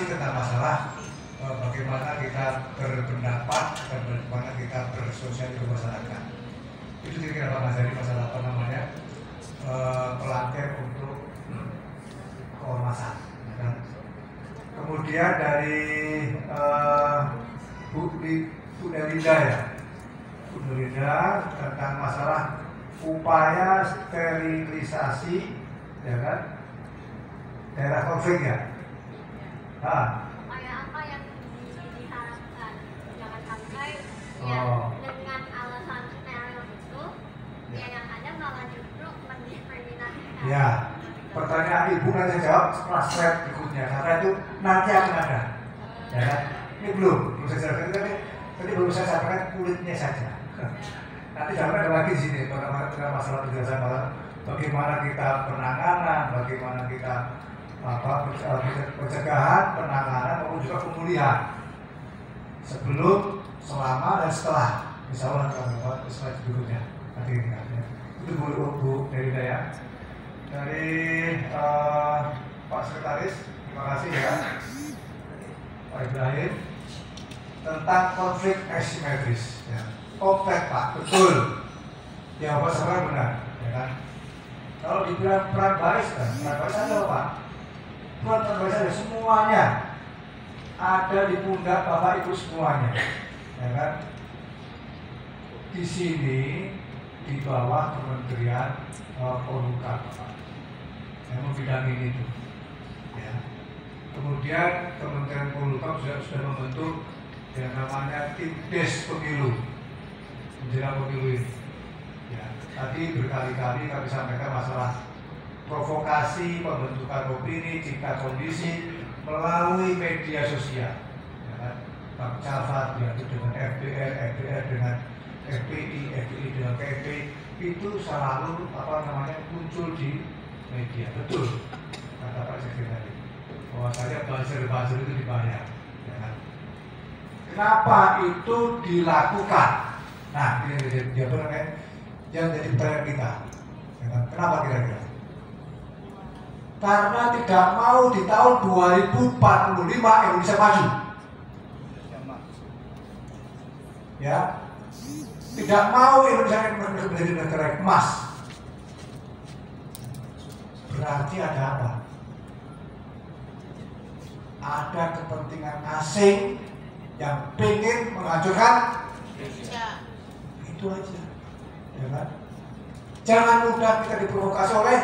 edukasi tentang masalah bagaimana kita berpendapat dan bagaimana kita bersosial di masyarakat. Itu kira-kira Pak Mas dari masalah apa namanya pelatih untuk keormasan. Ya. Kemudian dari Bu Nelinda ya, Bu Nelinda tentang masalah upaya sterilisasi, ya kan, daerah konflik ya. Nah, Upaya apa yang diharapkan? Jangan sampai ya dengan alasan steril itu ya yang ada malah justru mendiskriminasi. Ya, pertanyaan Ibu nanti jawab setelah slide berikutnya karena itu nanti akan ada. Ya kan? Ini belum saya jelaskan tadi belum saya sampaikan kulitnya saja. Nanti jangan ada lagi di sini tentang masalah penjelasan bagaimana kita penanganan, bagaimana kita pencegahan, penanganan maupun juga pemulihan sebelum, selama dan setelah. Insya Allah akan dapat slide berikutnya. Nanti itu Bu Nelinda ya. Dari Pak Sekretaris, terima kasih ya Pak Ibrahim tentang konflik asimetris. Ya. Kompleks Pak, betul. Jawaban saya benar, ya kan? Kalau dibilang peran baris, peran baris ada Pak. Peran baris ada semuanya. Ada di pundak Bapak Ibu semuanya, ya kan? Di sini di bawah Kementerian Polhukam Pak, yang membidangi itu. Ya. Kemudian Kementerian Polhukam sudah membentuk yang namanya tim des pemilu menjelang pemilu ini. Ya, tadi berkali-kali kami sampaikan masalah provokasi pembentukan opini jika kondisi melalui media sosial. Ya kan? Bang Cafat ya, dengan FBR dengan FPI, FPI dengan KP itu selalu muncul di media. Betul kata Pak Sekretari. Bahwasanya buzzer itu dibayar. Ya kan? Kenapa itu dilakukan? Nah, ini dia yang jadi pertanyaan kita. Ya kan? Kenapa kira-kira? Karena tidak mau di tahun 2045 Indonesia maju. Ya, tidak mau Indonesia menjadi negara emas. Berarti ada apa? Ada kepentingan asing yang pengen menghancurkan Indonesia. Itu aja, ya kan? Jangan mudah kita diprovokasi oleh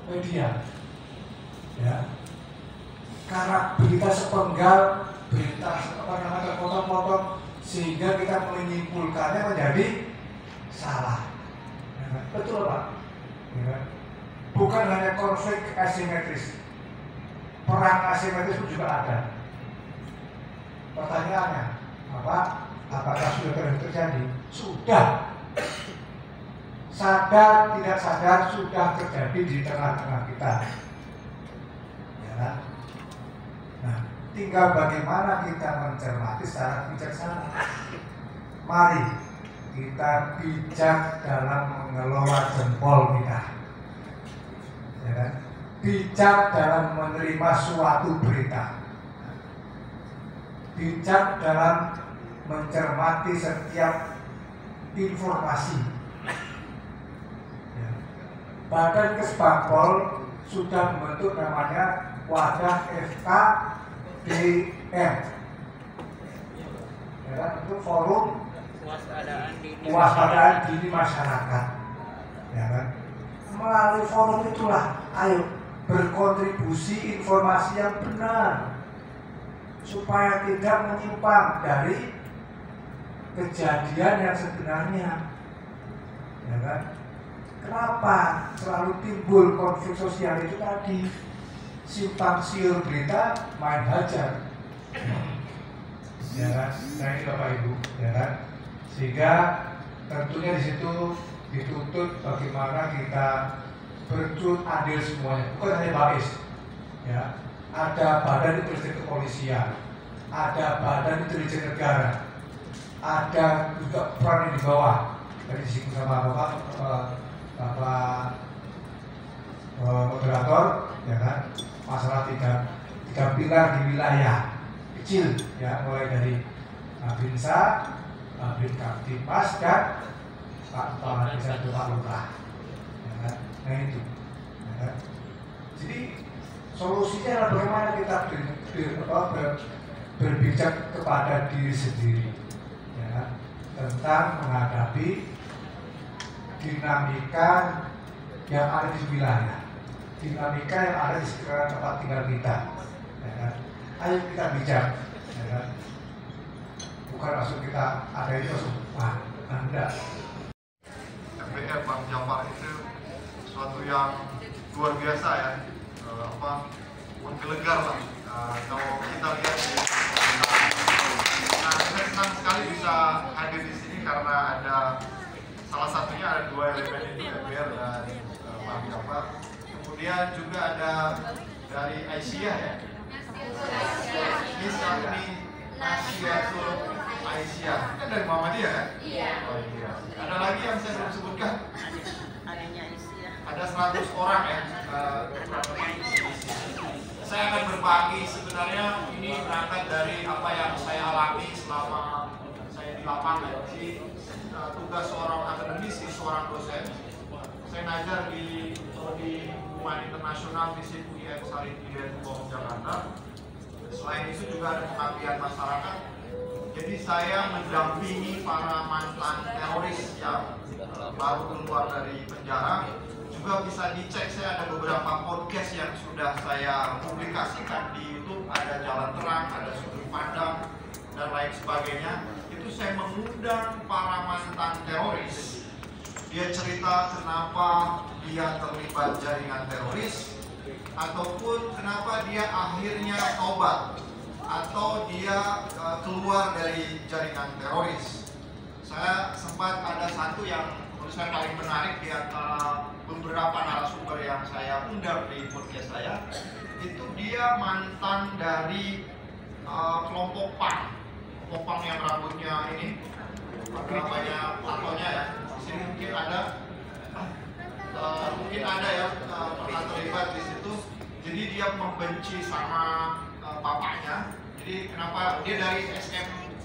media, ya. Karena berita sepenggal, berita terpotong-potong, sehingga kita menyimpulkannya menjadi salah. Ya kan? Betul Pak? Ya kan? Bukan hanya konflik asimetris, perang asimetris pun juga ada. Pertanyaannya, apakah sudah terjadi? Sudah. Sadar tidak sadar sudah terjadi di tengah-tengah kita. Ya kan? Nah, tinggal bagaimana kita mencermati secara bijaksana. Mari kita bijak dalam mengelola jempol kita. Ya kan? Bijak dalam menerima suatu berita. Bijak dalam mencermati setiap informasi. Ya. Badan Kesbangpol sudah membentuk namanya wadah FKDM. Ya kan? Itu forum kewaspadaan dini masyarakat. Ya kan? Melalui forum itulah, ayo berkontribusi informasi yang benar supaya tidak menyimpang dari kejadian yang sebenarnya. Ya kan? Kenapa selalu timbul konflik sosial itu tadi? Simpang siur berita, main hajar. Ya kan? Nah ini Bapak Ibu, ya kan? Sehingga tentunya di situ dituntut bagaimana kita bercut adil semuanya, bukan hanya BAIS. Ya, ada Badan Intelijen Kepolisian, ada Badan Intelijen Negara, ada juga peran di bawah. Tadi disinggung sama Bapak moderator, ya kan? Masalah 3 pilar di wilayah kecil ya, mulai dari Binsa, Bin Kamtipas dan Pak Kepala Desa atau Pak Lurah. Ya kan? Nah itu. Ya kan? Jadi solusinya adalah bagaimana kita berbicara kepada diri sendiri, ya kan? Tentang menghadapi dinamika yang ada di wilayah, dinamika yang ada di sekitar tempat tinggal kita, ya kan? Ayo kita bijak, ya kan? Bukan langsung kita ada itu langsung enggak. MPR Bang Jafar itu suatu yang luar biasa ya, menggelegar lah. Kalau kita lihat di saya senang sekali bisa hadir di sini karena ada salah satunya ada 2 elemen itu, MPR dan Bang Jafar. Kemudian juga ada dari Aisyah ya. Ini Nasiatul Aisyah, kan dari Muhammadiyah kan? Iya. Oh, iya. Ada lagi yang saya belum sebutkan? Adanya Aisyah. Ada 100 orang ya. Saya akan berbagi, sebenarnya ini berangkat dari apa yang saya alami selama saya di lapangan. Jadi tugas seorang akademisi, seorang dosen. Saya ngajar di Hubungan Internasional di UIM Sarin Hidayatullah Jakarta. Selain itu juga ada pengabdian masyarakat. Jadi saya mendampingi para mantan teroris yang baru keluar dari penjara. Juga bisa dicek, saya ada beberapa podcast yang sudah saya publikasikan di YouTube. Ada Jalan Terang, ada Sudut Pandang, dan lain sebagainya. Itu saya mengundang para mantan teroris. Dia cerita kenapa dia terlibat jaringan teroris, ataupun kenapa dia akhirnya tobat, atau dia keluar dari jaringan teroris. Saya sempat ada satu yang menurut saya paling menarik di antara beberapa narasumber yang saya undang di podcast saya. Itu dia mantan dari kelompok PAN. Kelompok PAN yang rambutnya ini namanya tatonya ya. Di sini mungkin ada ya pernah terlibat di situ. Jadi dia membenci sama bapaknya. Jadi kenapa dia dari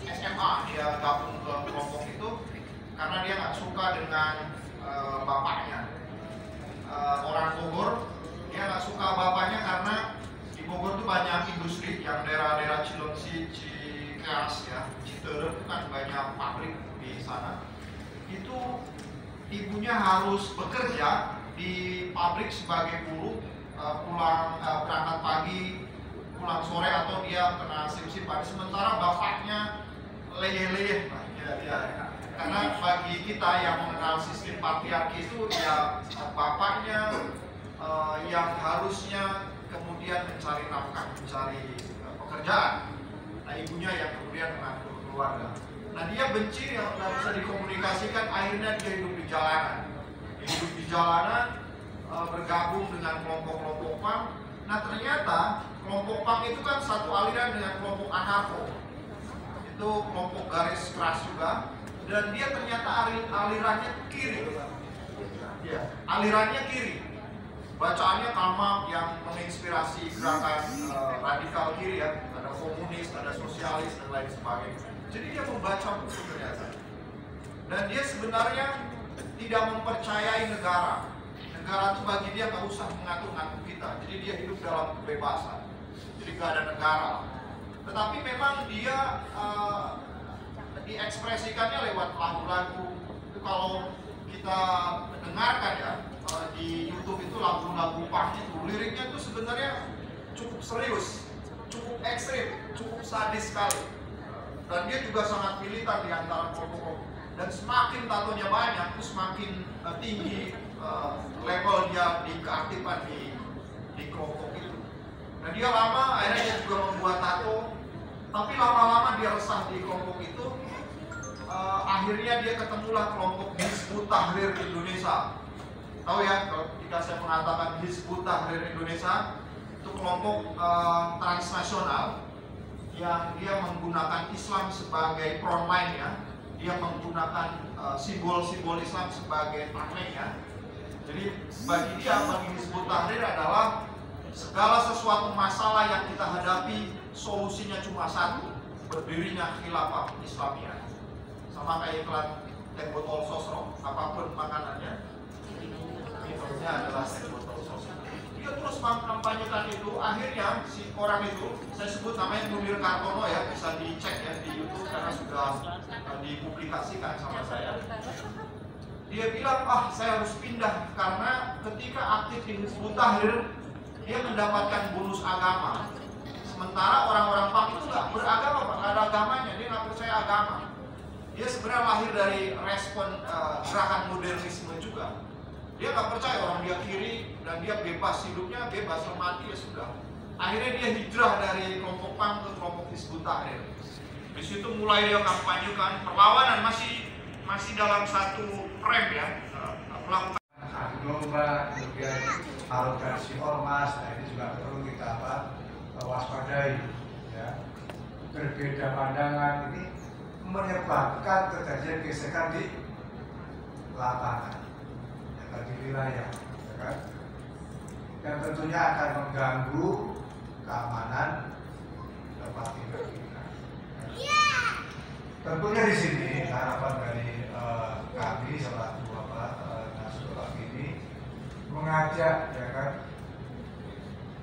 SMA dia gabung ke kelompok itu karena dia nggak suka dengan bapaknya. Orang Bogor, dia nggak suka bapaknya karena di Bogor tuh banyak industri, yang daerah-daerah Cilengsi, Cikeas ya, Citerep kan banyak pabrik di sana. Itu ibunya harus bekerja di pabrik sebagai buruh, pulang berangkat pagi, pulang sore, atau dia kena shift pagi. Sementara bapaknya leyeh-leyeh, ya. Karena bagi kita yang mengenal sistem patriarki itu ya bapaknya yang harusnya kemudian mencari nafkah, mencari pekerjaan. Nah ibunya yang kemudian mengatur keluarga. Nah dia benci yang nggak bisa dikomunikasikan, akhirnya dia hidup di jalanan. Hidup di jalanan, bergabung dengan kelompok-kelompok PAN. Nah ternyata kelompok PAN itu kan satu aliran dengan kelompok anarko. Itu kelompok garis keras juga. Dan dia ternyata alirannya kiri. Ya, alirannya kiri. Bacaannya Kalmak yang menginspirasi gerakan radikal kiri ya. Ada komunis, ada sosialis, dan lain sebagainya. Jadi dia membaca buku ternyata. Dan dia sebenarnya tidak mempercayai negara. Negara itu bagi dia nggak usah mengatur-ngatur kita. Jadi dia hidup dalam kebebasan. Jadi nggak ada negara. Tetapi memang dia diekspresikannya lewat lagu-lagu. Itu kalau kita dengarkan ya di YouTube itu lagu-lagu punk itu liriknya itu sebenarnya cukup serius, cukup ekstrim, cukup sadis sekali. Dan dia juga sangat militan di antara kelompok. Dan semakin tatonya banyak, itu semakin tinggi level dia di keaktifan di kelompok itu. Dan dia lama akhirnya dia juga membuat tato. Tapi lama-lama dia resah di kelompok itu. Akhirnya dia ketemulah kelompok Hizbut Tahrir Indonesia. Tahu ya, kalau ketika saya mengatakan Hizbut Tahrir Indonesia, itu kelompok transnasional yang dia menggunakan Islam sebagai frontline ya. Dia menggunakan simbol-simbol Islam sebagai tameng ya. Jadi bagi dia, bagi Hizbut Tahrir adalah segala sesuatu masalah yang kita hadapi solusinya cuma satu, berdirinya khilafah Islamiyah. Sama kayak iklan teh botol sosro, apapun makanannya, minumnya adalah teh botol sosro. Dia terus mengkampanyekan itu, akhirnya si orang itu, saya sebut namanya Munir Kartono ya, bisa dicek ya di YouTube karena sudah dipublikasikan sama saya. Dia bilang, saya harus pindah karena ketika aktif di Hizbut Tahrir, dia mendapatkan bonus agama. Sementara orang-orang PAM itu nggak beragama, nggak ada agamanya, dia nggak percaya agama. Dia sebenarnya lahir dari respon gerakan modernisme juga. Dia nggak percaya orang dia kiri dan dia bebas, hidupnya bebas, mati ya sudah. Akhirnya dia hijrah dari kelompok PAM ke kelompok Hizbut Tahrir. Di situ mulai dia kampanyekan perlawanan, masih dalam satu frame ya, melakukan adu domba, kemudian arogansi ormas. Nah ini juga perlu kita waspadai ya. Berbeda pandangan ini menyebabkan terjadinya gesekan di lapangan, ya, di wilayah, ya kan? Dan tentunya akan mengganggu keamanan tempat tinggal kita. Tentunya di sini harapan dari kami selaku Nasrullah ini mengajak, ya kan,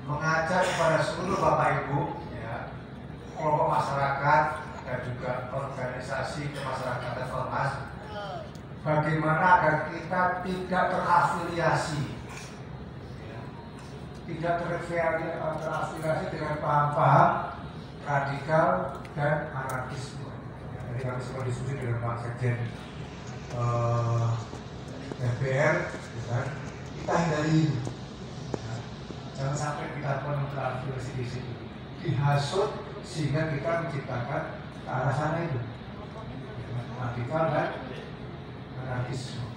mengajak kepada seluruh Bapak Ibu, ya, kelompok masyarakat dan juga organisasi kemasyarakatan ormas, bagaimana agar kita tidak terafiliasi, ya, tidak terafiliasi dengan paham-paham radikal dan anarkisme. Jadi kami sempat diskusi dengan Pak Sekjen DPR, kan? Kita hindari itu. Ya. Jangan sampai kita pun terafiliasi di situ, dihasut sehingga kita menciptakan ke arah sana itu, radikal dan anarkisme.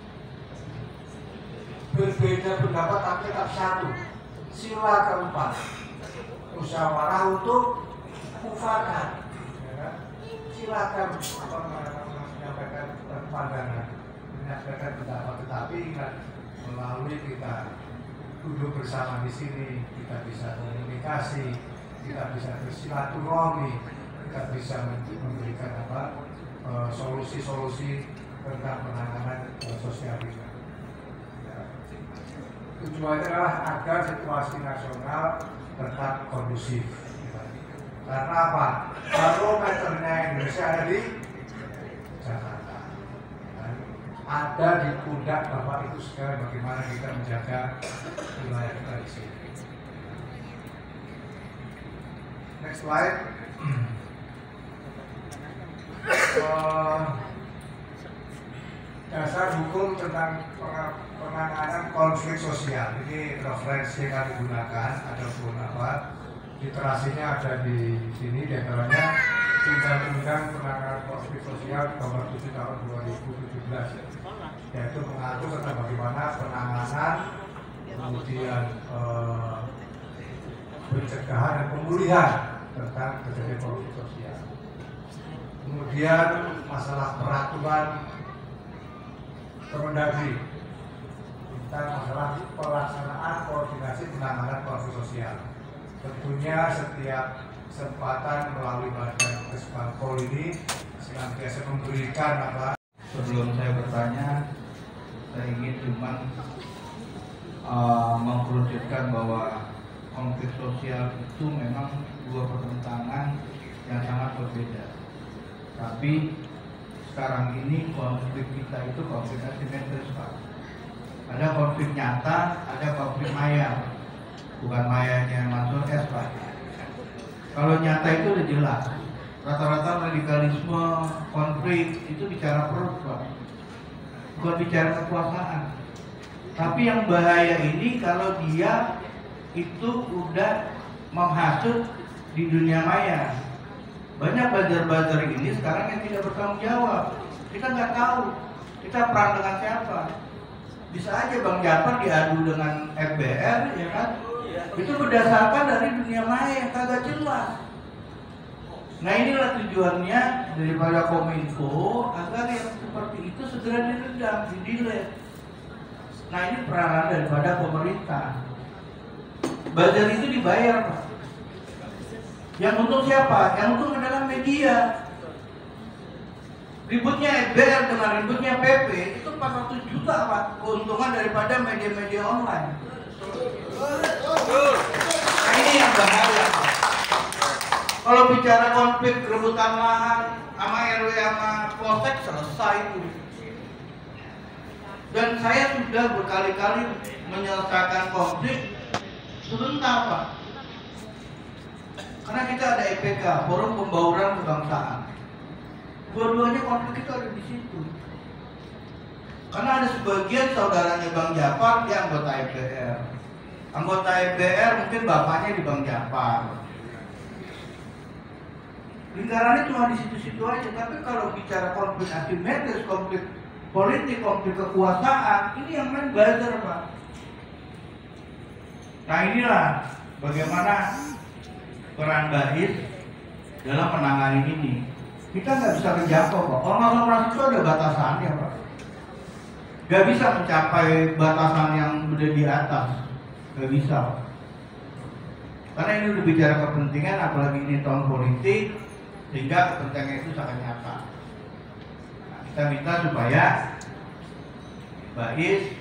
Berbeda pendapat tapi tetap satu. Sila keempat, musyawarah untuk mufakat. Silakan menyampaikan pandangan, menyampaikan pendapat, tetapi ingat, melalui kita duduk bersama di sini, kita bisa komunikasi, kita bisa bersilaturahmi, kita bisa memberikan solusi-solusi tentang penanganan sosial kita. Ya. Tujuannya adalah agar situasi nasional tetap kondusif. Karena apa? Barometernya Indonesia ada di Jakarta, ada di pundak Bapak itu sekarang. Bagaimana kita menjaga wilayah kita di sini. Next slide. Dasar hukum tentang penanganan konflik sosial. Ini referensi yang kami gunakan, ataupun literasinya ada di sini, diantaranya Undang-Undang Penanganan Konflik Sosial Nomor 7 Tahun 2017, yaitu mengatur tentang bagaimana penanganan, kemudian pencegahan dan pemulihan tentang terjadi konflik sosial. Kemudian masalah peraturan Kemendagri tentang masalah pelaksanaan koordinasi penanganan konflik sosial. Tentunya setiap kesempatan melalui badan Kesbangpol ini senantiasa memberikan Sebelum saya bertanya, saya ingin cuma mengkerucutkan bahwa konflik sosial itu memang dua pertentangan yang sangat berbeda. Tapi sekarang ini konflik kita itu konflik asimetris, Pak. Ada konflik nyata, ada konflik maya. Bukan mayanya Mansur S, Pak. Kalau nyata itu udah jelas. Rata-rata radikalisme, konflik itu bicara perut, Pak. Bukan bicara kekuasaan. Tapi yang bahaya ini kalau dia itu udah menghasut di dunia maya. Banyak buzzer-buzzer ini sekarang yang tidak bertanggung jawab. Kita nggak tahu kita perang dengan siapa. Bisa aja Bang Jafar diadu dengan FBR, ya kan? Itu berdasarkan dari dunia maya yang kagak jelas. Nah inilah tujuannya daripada Kominfo agar yang seperti itu segera diredam, di-delete. Nah ini peranan daripada pemerintah. Buzzer itu dibayar, Pak. Yang untung siapa? Yang untung adalah media. Ributnya FBR dengan ributnya PP itu 400 juta, Pak, keuntungan daripada media-media online. Nah, ini yang bahaya, Pak. Kalau bicara konflik rebutan lahan sama RW sama polsek selesai itu. Dan saya sudah berkali-kali menyelesaikan konflik sebentar, Pak. Karena kita ada EPK, Forum Pembauran Kebangsaan. Dua-duanya konflik itu ada di situ. Karena ada sebagian saudaranya Bang Japar dia anggota MPR. Anggota MPR mungkin bapaknya di Bang Japar. Lingkarannya cuma di situ-situ aja. Tapi kalau bicara konflik asimetris, konflik politik, konflik kekuasaan, ini yang main buzzer, Pak. Nah, inilah bagaimana peran BAIS dalam menangani ini. Kita nggak bisa menjangkau, Pak. Ormas-ormas itu ada batasannya, Pak. Nggak bisa mencapai batasan yang udah di atas. Nggak bisa, Pak. Karena ini udah bicara kepentingan, apalagi ini tahun politik, sehingga kepentingan itu sangat nyata. Nah, kita minta supaya BAIS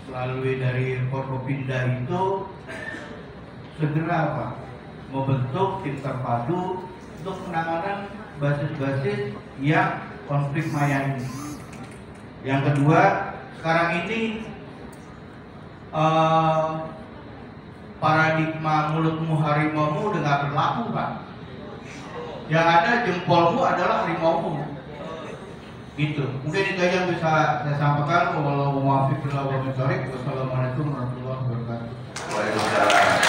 melalui dari Forkopimda itu segera, Pak, membentuk tim terpadu untuk penanganan basis-basis yang konflik maya ini. Yang kedua, sekarang ini paradigma mulutmu harimaumu udah nggak berlaku, Pak. Yang ada jempolmu adalah harimaumu. Gitu. Mungkin itu aja yang bisa saya sampaikan. Wassalamualaikum warahmatullahi wabarakatuh. Waalaikumsalam.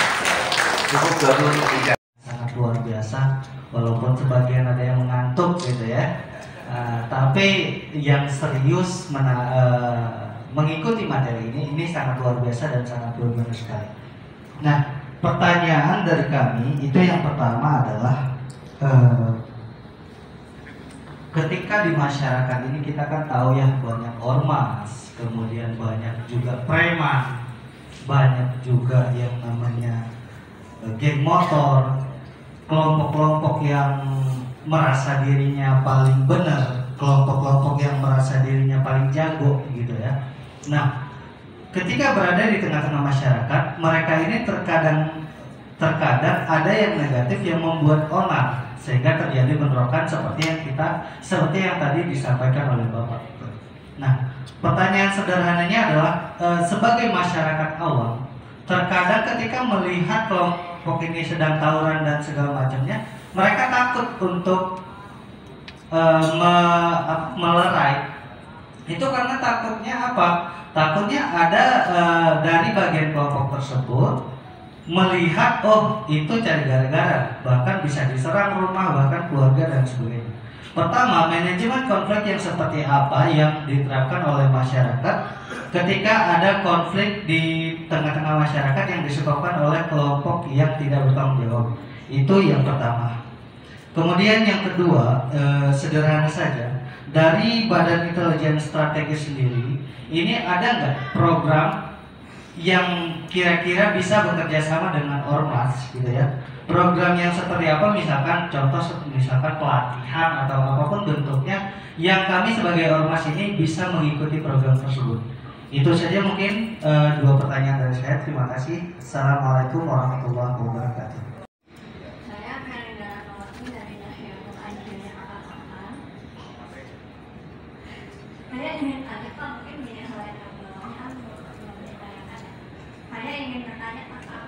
Cukup gabung sangat luar biasa, walaupun sebagian ada yang mengantuk gitu ya. Tapi yang serius mengikuti materi ini sangat luar biasa dan sangat berguna sekali. Nah, pertanyaan dari kami itu yang pertama adalah ketika di masyarakat ini kita kan tahu ya banyak ormas, kemudian banyak juga preman, banyak juga yang namanya geng motor, kelompok-kelompok yang merasa dirinya paling benar, kelompok-kelompok yang merasa dirinya paling jago gitu ya. Nah, ketika berada di tengah-tengah masyarakat, mereka ini terkadang ada yang negatif yang membuat onar sehingga terjadi bentrokan seperti yang tadi disampaikan oleh Bapak. Nah, pertanyaan sederhananya adalah sebagai masyarakat awam, terkadang ketika melihat kelompok ini sedang tawuran dan segala macamnya, mereka takut untuk melerai. Itu karena takutnya apa? Takutnya ada dari bagian kelompok tersebut melihat, oh itu cari gara-gara, bahkan bisa diserang rumah, bahkan keluarga dan sebagainya. Pertama, manajemen konflik yang seperti apa yang diterapkan oleh masyarakat ketika ada konflik di tengah-tengah masyarakat yang disebabkan oleh kelompok yang tidak bertanggung jawab. Itu yang pertama. Kemudian yang kedua, sederhana saja, dari Badan Intelijen Strategis sendiri, ini ada nggak program yang kira-kira bisa bekerja sama dengan ormas gitu ya? Program yang seperti apa, misalkan contoh misalkan pelatihan atau apapun bentuknya yang kami sebagai ormas ini bisa mengikuti program tersebut. Itu saja mungkin dua pertanyaan dari saya. Terima kasih. Assalamualaikum warahmatullahi wabarakatuh. Saya Melida Nawati dari Nahdlatul Ulama Angkatan. Saya ingin tanya Pak, mungkin gini selain kan belum ditanyakan. Saya ingin bertanya tentang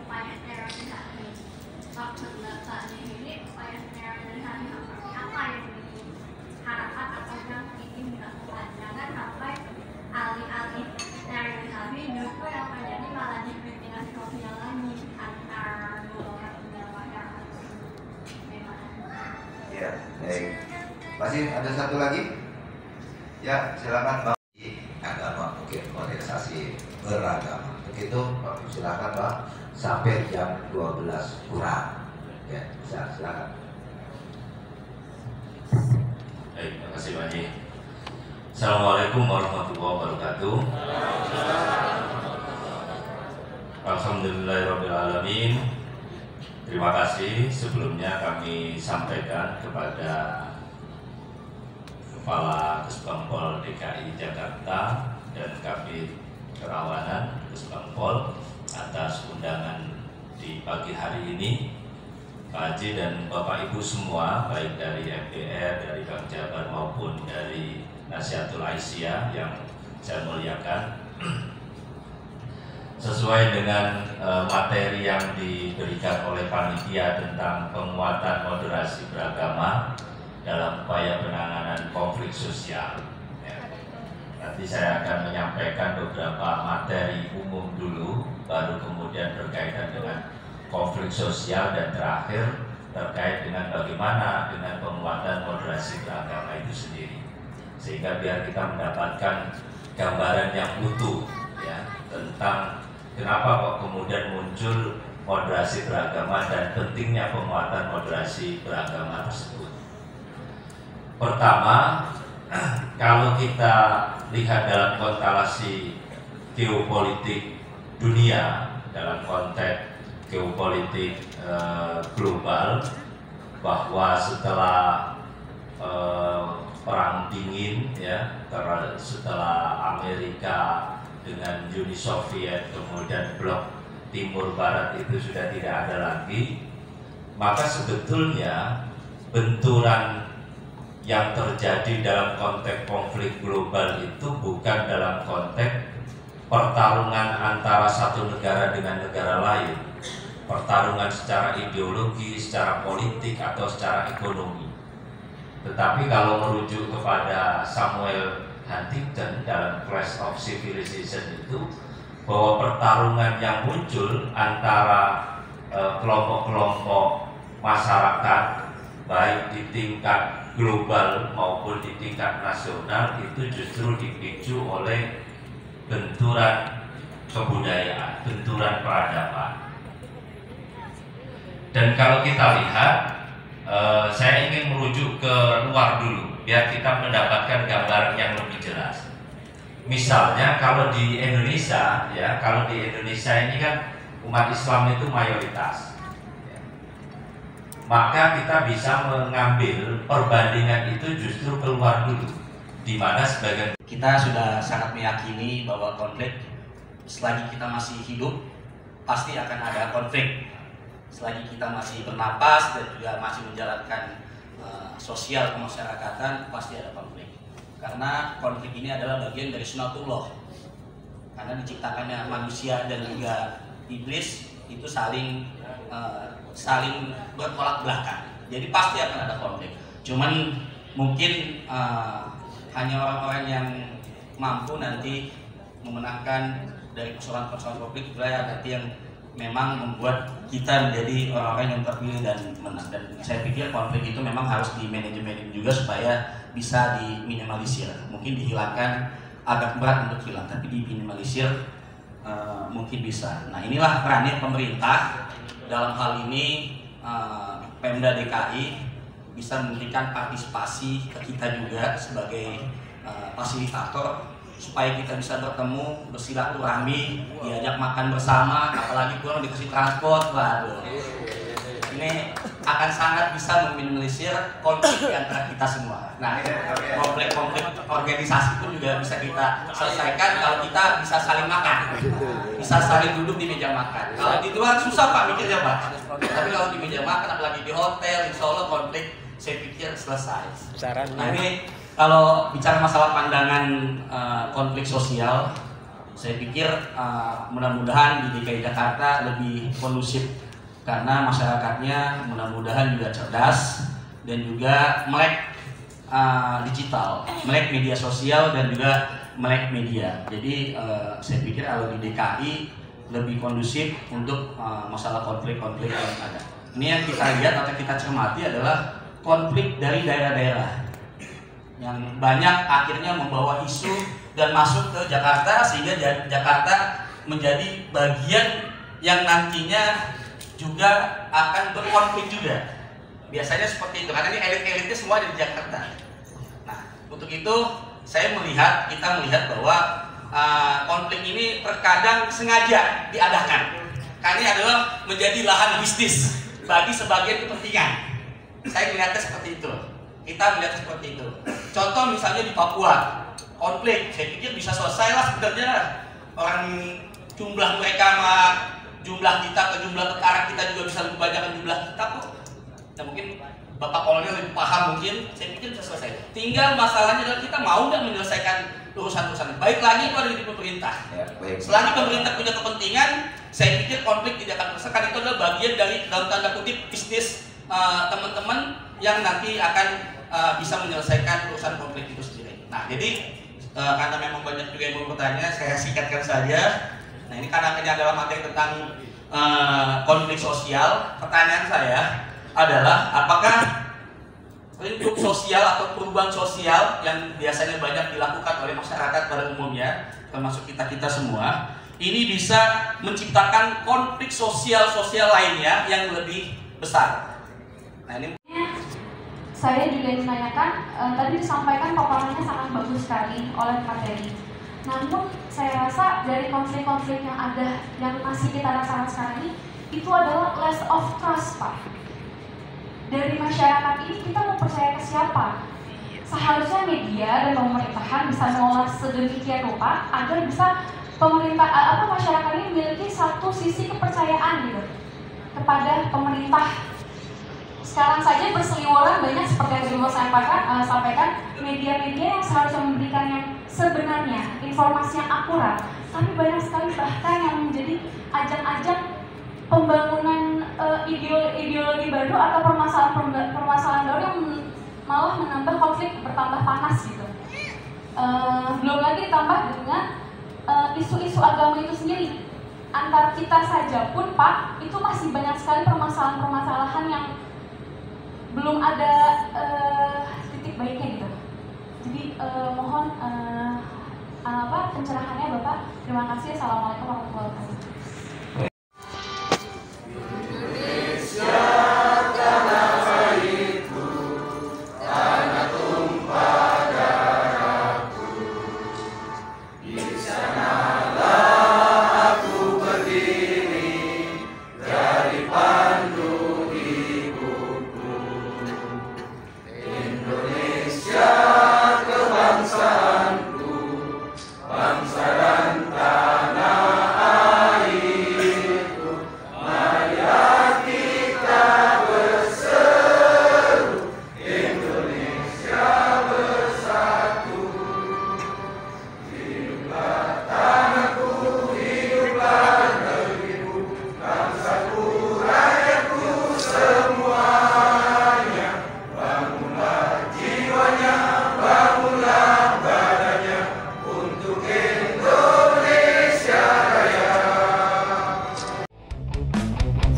upaya sterilisasi. Maksud Bapak ini upaya sterilisasi seperti apa yang diharapkan atau yang ingin dilakukan? Jangan sampai alih-alih sterilisasi justru yang terjadi malah diskriminasi sosial lagi antar golongan masyarakat. Ya, baik. Masih ada satu lagi? Ya, silakan Bang. Agama mungkin organisasi beragama. Begitu, silakan Bang. Sampai jam 12 kurang. Ya, bisa silakan. Baik, terima kasih Pak Haji. Assalamualaikum warahmatullahi wabarakatuh. Alhamdulillahirrahmanirrahim. Terima kasih sebelumnya kami sampaikan kepada Kepala Kesbangpol DKI Jakarta dan Kabid Kerawanan Kesbangpol atas undangan di pagi hari ini. Pak Haji dan Bapak Ibu semua, baik dari MPR, dari Bank Jabar maupun dari Nasihatul Aisyah yang saya muliakan. Sesuai dengan materi yang diberikan oleh panitia tentang penguatan moderasi beragama dalam upaya penanganan konflik sosial. Nanti saya akan menyampaikan beberapa materi umum dulu, baru kemudian berkaitan dengan konflik sosial, dan terakhir terkait dengan bagaimana dengan penguatan moderasi beragama itu sendiri, sehingga biar kita mendapatkan gambaran yang utuh ya tentang kenapa kok kemudian muncul moderasi beragama dan pentingnya penguatan moderasi beragama tersebut. Pertama, kalau kita lihat dalam konstelasi geopolitik dunia, dalam konteks geopolitik global, bahwa setelah perang dingin ya, setelah Amerika dengan Uni Soviet, kemudian blok timur barat itu sudah tidak ada lagi, maka sebetulnya benturan yang terjadi dalam konteks konflik global itu bukan dalam konteks pertarungan antara satu negara dengan negara lain, pertarungan secara ideologi, secara politik, atau secara ekonomi. Tetapi kalau merujuk kepada Samuel Huntington dalam Clash of Civilization itu, bahwa pertarungan yang muncul antara kelompok-kelompok masyarakat baik di tingkat global maupun di tingkat nasional itu justru dipicu oleh benturan kebudayaan, benturan peradaban. Dan kalau kita lihat, saya ingin merujuk ke luar dulu biar kita mendapatkan gambaran yang lebih jelas. Misalnya kalau di Indonesia ya, kalau di Indonesia ini kan umat Islam itu mayoritas, ya. Maka kita bisa mengambil perbandingan itu justru keluar dulu, di mana sebagian kita sudah sangat meyakini bahwa konflik selagi kita masih hidup pasti akan ada konflik. Selagi kita masih bernapas dan juga masih menjalankan sosial kemasyarakatan, pasti ada konflik. Karena konflik ini adalah bagian dari sunatullah. Karena diciptakannya manusia dan juga iblis itu saling bertolak belakang. Jadi pasti akan ada konflik. Cuman mungkin hanya orang-orang yang mampu nanti memenangkan dari persoalan-persoalan konflik, itulah nanti yang memang membuat kita menjadi orang-orang yang terpilih dan menang. Dan saya pikir konflik itu memang harus di-manage juga supaya bisa diminimalisir. Mungkin dihilangkan agak berat untuk hilang, tapi diminimalisir mungkin bisa. Nah, inilah perannya pemerintah dalam hal ini. Pemda DKI bisa memberikan partisipasi ke kita juga sebagai fasilitator, supaya kita bisa bertemu, bersilaturahmi, diajak makan bersama, apalagi kurang dikasih transport, waduh. Ini akan sangat bisa meminimalisir konflik antara kita semua. Nah, konflik-konflik organisasi pun juga bisa kita selesaikan kalau kita bisa saling makan, bisa saling duduk di meja makan. Kalau di luar susah Pak mikirnya Pak, tapi kalau di meja makan, apalagi di hotel, insya Allah konflik saya pikir selesai. Nah, ini kalau bicara masalah pandangan konflik sosial, saya pikir mudah-mudahan di DKI Jakarta lebih kondusif, karena masyarakatnya mudah-mudahan juga cerdas dan juga melek digital, melek media sosial dan juga melek media. Jadi saya pikir kalau di DKI lebih kondusif untuk masalah konflik-konflik yang ada. Ini yang kita lihat atau kita cermati adalah konflik dari daerah-daerah yang banyak akhirnya membawa isu dan masuk ke Jakarta, sehingga Jakarta menjadi bagian yang nantinya juga akan berkonflik juga. Biasanya seperti itu, karena ini elit-elitnya semua ada di Jakarta. Nah, untuk itu kita melihat bahwa konflik ini terkadang sengaja diadakan karena ini adalah menjadi lahan bisnis bagi sebagian kepentingan. Saya melihatnya seperti itu. Kita melihat seperti itu. Contoh misalnya di Papua, konflik, saya pikir bisa selesai lah sebenarnya. Orang jumlah mereka sama jumlah kita ke jumlah tentara kita juga bisa lebih banyak dari jumlah kita kok. Ya mungkin Bapak Kolonel lebih paham mungkin, saya pikir bisa selesai. Tinggal masalahnya adalah kita mau nggak menyelesaikan urusan-urusan. Baik lagi itu ada di pemerintah. Ya, selagi pemerintah punya kepentingan, saya pikir konflik tidak akan selesai. Itu adalah bagian dari dalam tanda kutip bisnis teman-teman yang nanti akan bisa menyelesaikan urusan konflik itu sendiri. Nah, jadi karena memang banyak juga yang mau bertanya, saya singkatkan saja. Nah, ini karena ini adalah materi tentang konflik sosial. Pertanyaan saya adalah apakah lingkup sosial atau perubahan sosial yang biasanya banyak dilakukan oleh masyarakat pada umumnya, termasuk kita semua, ini bisa menciptakan konflik sosial lainnya yang lebih besar. Nah, ini saya juga ingin menanyakan, tadi disampaikan paparannya sangat bagus sekali oleh Pak Ferry. Namun saya rasa dari konflik-konflik yang ada, yang masih kita rasakan sekarang ini, itu adalah less of trust, Pak. Dari masyarakat ini kita mau percaya ke siapa? Seharusnya media dan pemerintahan bisa mengolah sedemikian rupa agar bisa masyarakat ini memiliki satu sisi kepercayaan gitu kepada pemerintah. Sekarang saja berseliweran banyak seperti yang dulu saya sampaikan media-media yang seharusnya memberikan yang sebenarnya informasi yang akurat, tapi banyak sekali bahkan yang menjadi ajang-ajang pembangunan ideologi baru atau permasalahan baru yang malah menambah konflik bertambah panas gitu. Belum lagi ditambah dengan isu-isu agama itu sendiri. Antar kita saja pun Pak, itu masih banyak sekali permasalahan-permasalahan yang belum ada titik baiknya gitu. Jadi mohon pencerahannya Bapak. Terima kasih. Assalamualaikum warahmatullahi wabarakatuh.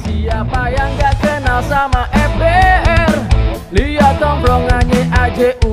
Siapa yang gak kenal sama FBR? Lihat tongkrongannya AJU